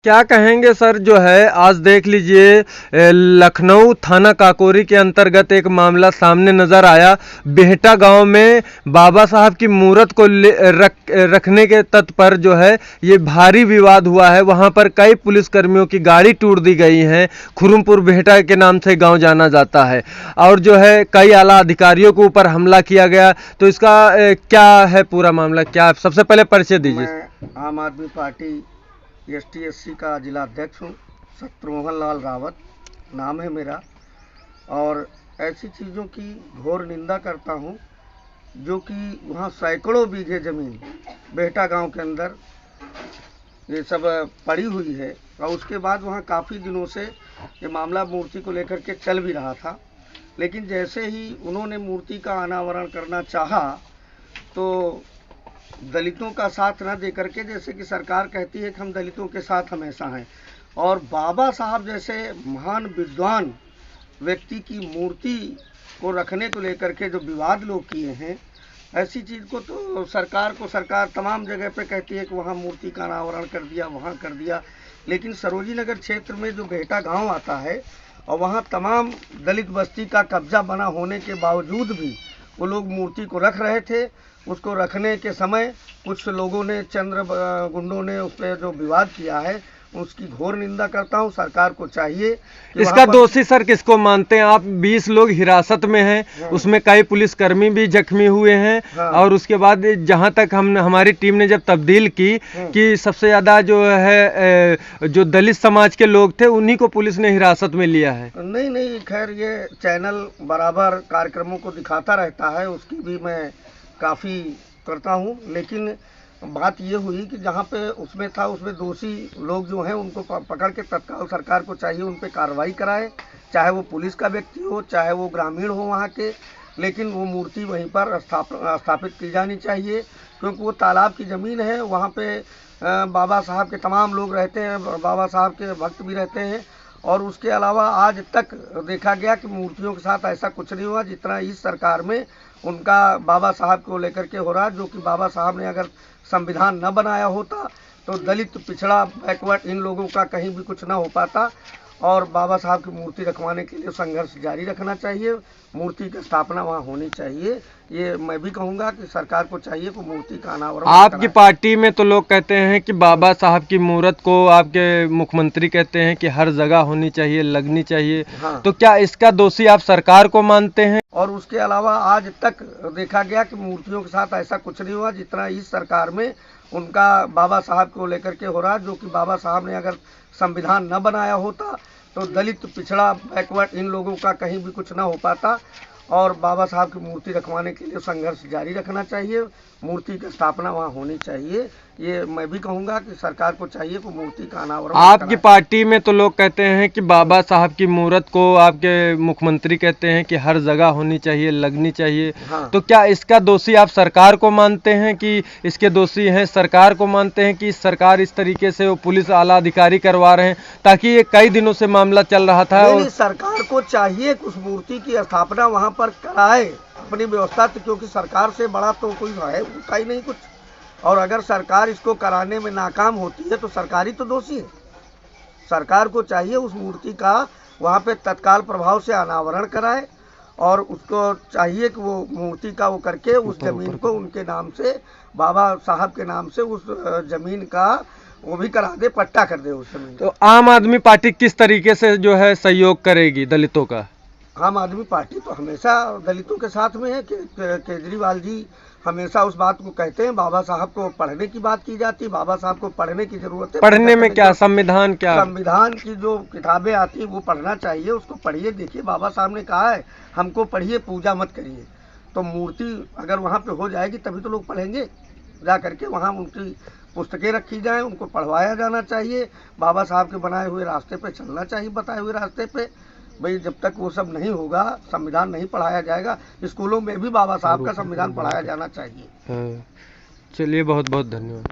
क्या कहेंगे सर, जो है आज देख लीजिए लखनऊ थाना काकोरी के अंतर्गत एक मामला सामने नजर आया। बेहटा गांव में बाबा साहब की मूर्त को रखने के तट पर जो है ये भारी विवाद हुआ है। वहां पर कई पुलिसकर्मियों की गाड़ी टूट दी गई है। खुरुमपुर बेहटा के नाम से गांव जाना जाता है और जो है कई आला अधिकारियों के ऊपर हमला किया गया। तो इसका क्या है पूरा मामला, क्या सबसे पहले परिचय दीजिए। मैं आम आदमी पार्टी ST/SC का जिला अध्यक्ष हूँ। शत्रुमोहन लाल रावत नाम है मेरा, और ऐसी चीज़ों की घोर निंदा करता हूँ जो कि वहाँ सैकड़ों बीघे ज़मीन बेहटा गांव के अंदर ये सब पड़ी हुई है। और उसके बाद वहाँ काफ़ी दिनों से ये मामला मूर्ति को लेकर के चल भी रहा था, लेकिन जैसे ही उन्होंने मूर्ति का अनावरण करना चाहा तो दलितों का साथ न दे करके, जैसे कि सरकार कहती है कि हम दलितों के साथ हमेशा हैं, और बाबा साहब जैसे महान विद्वान व्यक्ति की मूर्ति को रखने को लेकर के जो विवाद लोग किए हैं, ऐसी चीज़ को तो सरकार तमाम जगह पे कहती है कि वहाँ मूर्ति का अनावरण कर दिया, वहाँ कर दिया। लेकिन सरोजी नगर क्षेत्र में जो बेहटा गांव आता है और वहाँ तमाम दलित बस्ती का कब्जा बना होने के बावजूद भी वो लोग मूर्ति को रख रहे थे। उसको रखने के समय कुछ लोगों ने, गुंडों ने उस पर जो विवाद किया है उसकी घोर निंदा करता हूं। सरकार को चाहिए कि इसका दोषी सर किसको मानते हैं आप? 20 लोग हिरासत में हैं। हाँ। उसमें कई पुलिसकर्मी भी जख्मी हुए हैं। हाँ। और उसके बाद जहां तक हमारी टीम ने जब तब्दील की कि सबसे ज्यादा जो है जो दलित समाज के लोग थे उन्हीं को पुलिस ने हिरासत में लिया है। नहीं, खैर ये चैनल बराबर कार्यक्रमों को दिखाता रहता है, उसकी भी मैं काफ़ी करता हूँ। लेकिन बात ये हुई कि जहाँ पे उसमें था, उसमें दोषी लोग जो हैं उनको पकड़ के तत्काल सरकार को चाहिए उन पे कार्रवाई कराए, चाहे वो पुलिस का व्यक्ति हो, चाहे वो ग्रामीण हो वहाँ के। लेकिन वो मूर्ति वहीं पर स्थापित की जानी चाहिए, क्योंकि वो तालाब की ज़मीन है। वहाँ पे बाबा साहब के तमाम लोग रहते हैं, बाबा साहब के भक्त भी रहते हैं। और उसके अलावा आज तक देखा गया कि मूर्तियों के साथ ऐसा कुछ नहीं हुआ जितना इस सरकार में उनका बाबा साहब को लेकर के हो रहा है। जो कि बाबा साहब ने अगर संविधान न बनाया होता तो दलित, पिछड़ा, बैकवर्ड इन लोगों का कहीं भी कुछ ना हो पाता। और बाबा साहब की मूर्ति रखवाने के लिए संघर्ष जारी रखना चाहिए, मूर्ति की स्थापना वहाँ होनी चाहिए। ये मैं भी कहूँगा कि सरकार को चाहिए कि मूर्ति का अनावरण। आपकी पार्टी में तो लोग कहते हैं कि बाबा साहब की मूर्त को आपके मुख्यमंत्री कहते हैं कि हर जगह होनी चाहिए, लगनी चाहिए। हाँ। तो क्या इसका दोषी आप सरकार को मानते हैं? और उसके अलावा आज तक देखा गया कि मूर्तियों के साथ ऐसा कुछ नहीं हुआ जितना इस सरकार में उनका बाबा साहब को लेकर के हो रहा है। जो कि बाबा साहब ने अगर संविधान न बनाया होता तो दलित, पिछड़ा, बैकवर्ड इन लोगों का कहीं भी कुछ ना हो पाता। और बाबा साहब की मूर्ति रखवाने के लिए संघर्ष जारी रखना चाहिए, मूर्ति की स्थापना वहाँ होनी चाहिए। ये मैं भी कहूँगा कि सरकार को चाहिए कि मूर्ति का अनावरण। आपकी पार्टी में तो लोग कहते हैं कि बाबा साहब की मूर्त को आपके मुख्यमंत्री कहते हैं कि हर जगह होनी चाहिए, लगनी चाहिए। हाँ। तो क्या इसका दोषी आप सरकार को मानते हैं कि इसके दोषी हैं सरकार को मानते हैं कि सरकार इस तरीके से वो पुलिस आला अधिकारी करवा रहे हैं? ताकि ये कई दिनों से मामला चल रहा था। नहीं, सरकार को चाहिए उस मूर्ति की स्थापना वहाँ पर कराए अपनी व्यवस्था, क्योंकि सरकार से बड़ा तो कोई है होता ही नहीं कुछ। और अगर सरकार इसको कराने में नाकाम होती है तो सरकार ही तो दोषी है। सरकार को चाहिए उस मूर्ति का वहाँ पे तत्काल प्रभाव से अनावरण कराए, और उसको चाहिए कि वो मूर्ति का वो करके उस जमीन को उनके नाम से, बाबा साहब के नाम से उस जमीन का वो भी करा दे, पट्टा कर दे उस जमीन। तो आम आदमी पार्टी किस तरीके से जो है सहयोग करेगी दलितों का? आम आदमी पार्टी तो हमेशा दलितों के साथ में है। केजरीवाल जी हमेशा उस बात को कहते हैं। बाबा साहब को पढ़ने की बात की जाती है, बाबा साहब को पढ़ने की जरूरत है। पढ़ने में क्या, संविधान क्या, संविधान की जो किताबें आती है वो पढ़ना चाहिए, उसको पढ़िए, देखिए। बाबा साहब ने कहा है हमको पढ़िए, पूजा मत करिए। तो मूर्ति अगर वहाँ पे हो जाएगी तभी तो लोग पढ़ेंगे। जा करके वहाँ उनकी पुस्तकें रखी जाएं, उनको पढ़वाया जाना चाहिए। बाबा साहब के बनाए हुए रास्ते पे चलना चाहिए, बताए हुए रास्ते पे। भाई जब तक वो सब नहीं होगा, संविधान नहीं पढ़ाया जाएगा, स्कूलों में भी बाबा साहब का संविधान पढ़ाया जाना चाहिए। चलिए, बहुत बहुत धन्यवाद।